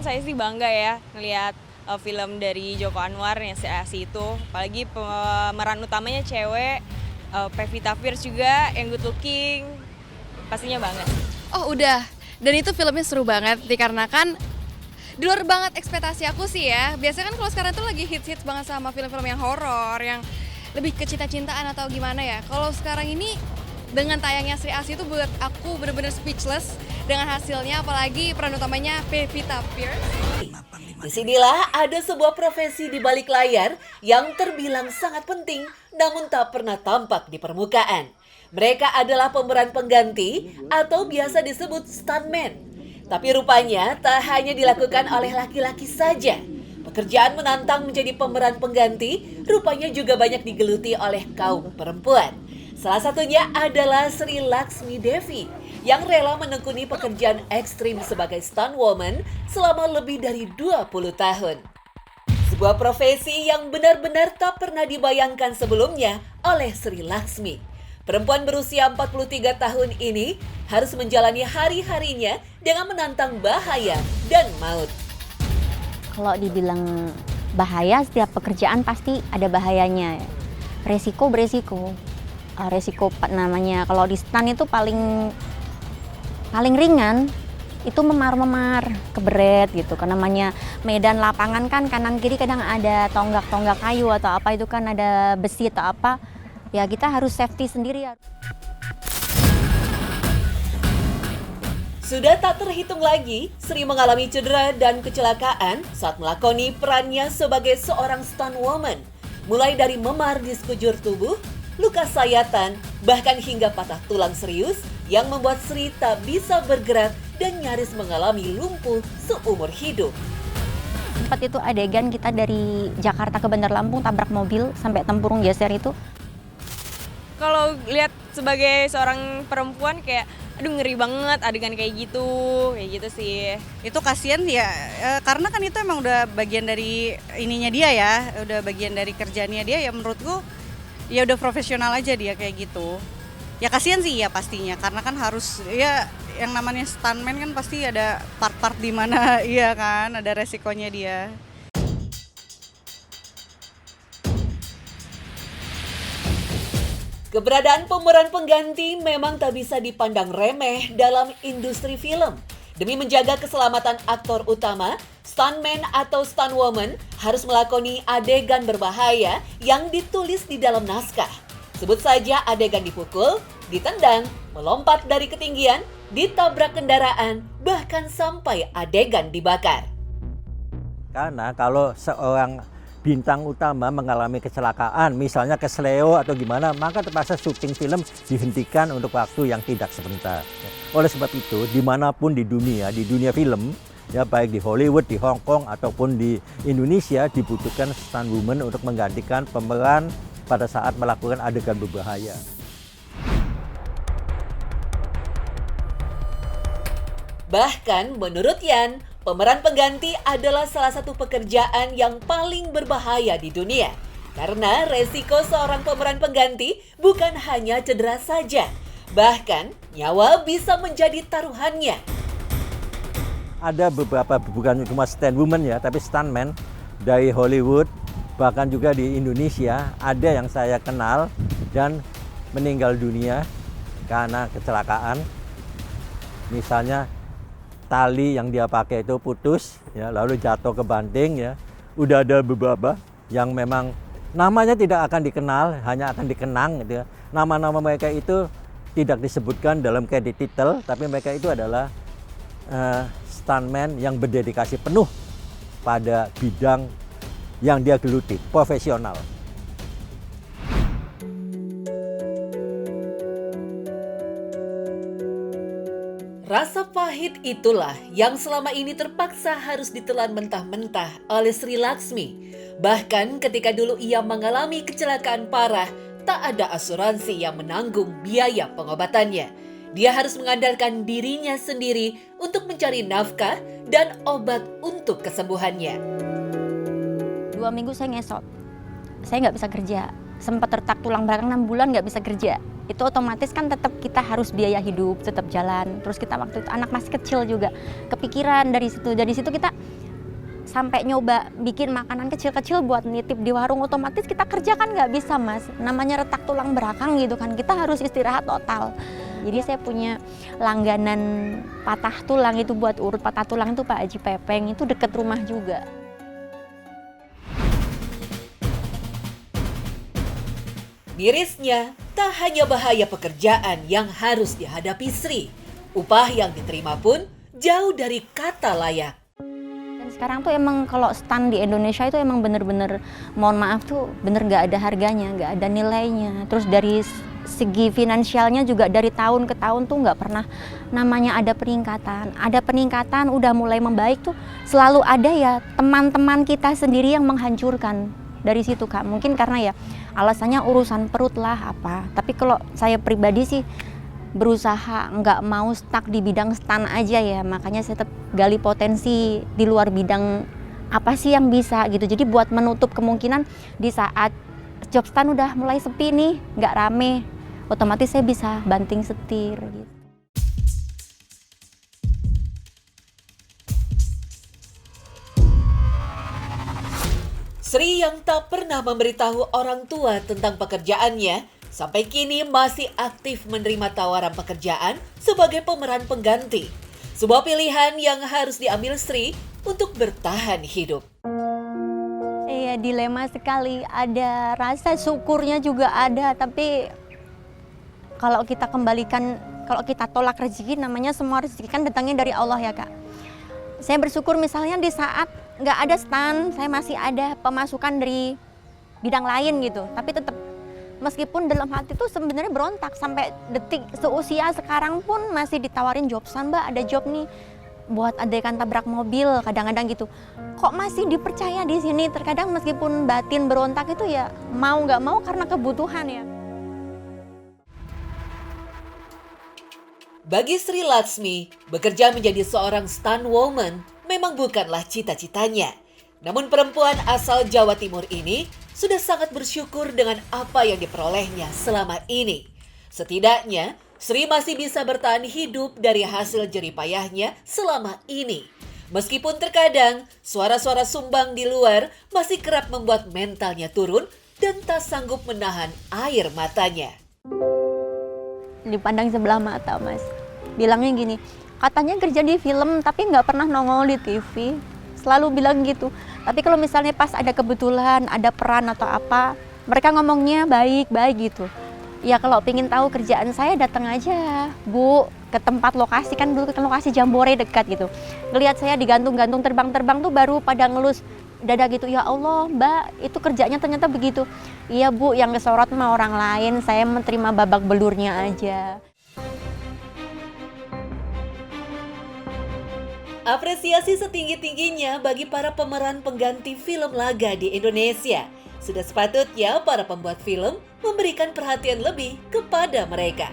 saya sih bangga ya ngelihat film dari Joko Anwar yang Sri Asih itu. Apalagi pemeran utamanya cewek, Pevita Pierce juga yang good looking. Pastinya bangga. Oh udah, dan itu filmnya seru banget dikarenakan di luar banget ekspektasi aku sih ya. Biasanya kan kalau sekarang tuh lagi hits-hits banget sama film-film yang horor, yang lebih ke cinta-cintaan atau gimana ya. Kalau sekarang ini dengan tayangnya Sri Asih itu buat aku bener-bener speechless dengan hasilnya, apalagi peran utamanya Pevita Pierce. Disinilah ada sebuah profesi di balik layar yang terbilang sangat penting namun tak pernah tampak di permukaan. Mereka adalah pemeran pengganti atau biasa disebut stuntman. Tapi rupanya tak hanya dilakukan oleh laki-laki saja. Pekerjaan menantang menjadi pemeran pengganti rupanya juga banyak digeluti oleh kaum perempuan. Salah satunya adalah Sri Laksmi Devi yang rela menekuni pekerjaan ekstrim sebagai stunt woman selama lebih dari 20 tahun. Sebuah profesi yang benar-benar tak pernah dibayangkan sebelumnya oleh Sri Laksmi. Perempuan berusia 43 tahun ini harus menjalani hari-harinya dengan menantang bahaya dan maut. Kalau dibilang bahaya, setiap pekerjaan pasti ada bahayanya. Resiko beresiko. Resiko namanya kalau di stunt itu paling ringan itu memar-memar, keberet gitu. Karena namanya medan lapangan kan kanan kiri kadang ada tonggak-tonggak kayu atau apa itu kan ada besi atau apa. Ya kita harus safety sendiri ya. Sudah tak terhitung lagi, Sri mengalami cedera dan kecelakaan saat melakoni perannya sebagai seorang stunt woman. Mulai dari memar di sekujur tubuh, luka sayatan, bahkan hingga patah tulang serius yang membuat Sri tak bisa bergerak dan nyaris mengalami lumpuh seumur hidup. Sempat itu adegan kita dari Jakarta ke Bandar Lampung tabrak mobil sampai tempurung geser itu. Kalau lihat sebagai seorang perempuan kayak aduh ngeri banget adegan kayak gitu sih. Itu kasihan ya, karena kan itu emang udah bagian dari ininya dia ya, udah bagian dari kerjaannya dia ya menurutku ya udah profesional aja dia kayak gitu. Ya kasihan sih ya pastinya, karena kan harus ya yang namanya stuntman kan pasti ada part-part di mana iya kan, ada resikonya dia. Keberadaan pemeran pengganti memang tak bisa dipandang remeh dalam industri film. Demi menjaga keselamatan aktor utama, stuntman atau stuntwoman harus melakoni adegan berbahaya yang ditulis di dalam naskah. Sebut saja adegan dipukul, ditendang, melompat dari ketinggian, ditabrak kendaraan, bahkan sampai adegan dibakar. Karena kalau seorang bintang utama mengalami kecelakaan, misalnya kesleo atau gimana, maka terpaksa syuting film dihentikan untuk waktu yang tidak sebentar. Oleh sebab itu, dimanapun di dunia film, ya baik di Hollywood, di Hong Kong, ataupun di Indonesia, dibutuhkan stunt woman untuk menggantikan pemeran pada saat melakukan adegan berbahaya. Bahkan menurut Yan, pemeran pengganti adalah salah satu pekerjaan yang paling berbahaya di dunia. Karena resiko seorang pemeran pengganti bukan hanya cedera saja, bahkan nyawa bisa menjadi taruhannya. Ada beberapa, bukan cuma stunt woman ya, tapi stuntman dari Hollywood, bahkan juga di Indonesia, ada yang saya kenal dan meninggal dunia karena kecelakaan. Misalnya tali yang dia pakai itu putus, ya, lalu jatuh ke banting, ya. Udah ada beberapa yang memang namanya tidak akan dikenal, hanya akan dikenang, gitu ya. Nama-nama mereka itu tidak disebutkan dalam kredit titel, tapi mereka itu adalah stuntman yang berdedikasi penuh pada bidang yang dia geluti, profesional. Rasa pahit itulah yang selama ini terpaksa harus ditelan mentah-mentah oleh Sri Laksmi. Bahkan ketika dulu ia mengalami kecelakaan parah, tak ada asuransi yang menanggung biaya pengobatannya. Dia harus mengandalkan dirinya sendiri untuk mencari nafkah dan obat untuk kesembuhannya. 2 minggu saya ngesot, saya nggak bisa kerja. sempat retak tulang belakang 6 bulan nggak bisa kerja. Itu otomatis kan tetap kita harus biaya hidup, tetap jalan. Terus kita waktu itu anak masih kecil juga, kepikiran dari situ kita sampai nyoba bikin makanan kecil-kecil buat nitip di warung. Otomatis kita kerja kan nggak bisa mas, namanya retak tulang belakang gitu kan, kita harus istirahat total. Jadi saya punya langganan patah tulang itu buat urut patah tulang itu Pak Haji Pepeng, itu deket rumah juga. Mirisnya, tak hanya bahaya pekerjaan yang harus dihadapi Sri, upah yang diterima pun jauh dari kata layak. Dan sekarang tuh emang kalau stan di Indonesia itu emang bener-bener, mohon maaf tuh bener nggak ada harganya, nggak ada nilainya. Terus dari segi finansialnya juga dari tahun ke tahun tuh nggak pernah namanya ada peningkatan. Ada peningkatan udah mulai membaik tuh selalu ada ya teman-teman kita sendiri yang menghancurkan. Dari situ Kak, mungkin karena ya alasannya urusan perut lah apa. Tapi kalau saya pribadi sih berusaha nggak mau stuck di bidang stan aja ya. Makanya saya tetap gali potensi di luar bidang apa sih yang bisa gitu. Jadi buat menutup kemungkinan di saat job stan udah mulai sepi nih, nggak rame, otomatis saya bisa banting setir gitu. Sri yang tak pernah memberitahu orang tua tentang pekerjaannya, sampai kini masih aktif menerima tawaran pekerjaan sebagai pemeran pengganti. Sebuah pilihan yang harus diambil Sri untuk bertahan hidup. Saya dilema sekali, ada rasa syukurnya juga ada, tapi kalau kita kembalikan, kalau kita tolak rezeki, namanya semua rezeki kan datangnya dari Allah ya Kak. Saya bersyukur misalnya di saat nggak ada stan, saya masih ada pemasukan dari bidang lain gitu. Tapi tetap, meskipun dalam hati tuh sebenarnya berontak, sampai detik seusia sekarang pun masih ditawarin job stan, Mbak ada job nih buat adegan tabrak mobil, kadang-kadang gitu. Kok masih dipercaya di sini? Terkadang meskipun batin berontak itu ya mau nggak mau karena kebutuhan ya. Bagi Sri Latsmi, bekerja menjadi seorang stunt woman memang bukanlah cita-citanya. Namun perempuan asal Jawa Timur ini sudah sangat bersyukur dengan apa yang diperolehnya selama ini. Setidaknya, Sri masih bisa bertahan hidup dari hasil jerih payahnya selama ini. Meskipun terkadang suara-suara sumbang di luar masih kerap membuat mentalnya turun dan tak sanggup menahan air matanya. Dipandang sebelah mata mas, bilangnya gini, katanya kerja di film tapi nggak pernah nongol di TV, selalu bilang gitu. Tapi kalau misalnya pas ada kebetulan, ada peran atau apa, mereka ngomongnya baik-baik gitu. Ya kalau pengen tahu kerjaan saya datang aja Bu ke tempat lokasi, kan dulu ke lokasi Jambore dekat gitu. Ngelihat saya digantung-gantung terbang-terbang tuh baru pada ngelus dada gitu, ya Allah Mbak itu kerjanya ternyata begitu. Iya Bu, yang kesorot mah orang lain, saya menerima babak belurnya aja. Apresiasi setinggi-tingginya bagi para pemeran pengganti film laga di Indonesia. Sudah sepatutnya para pembuat film memberikan perhatian lebih kepada mereka.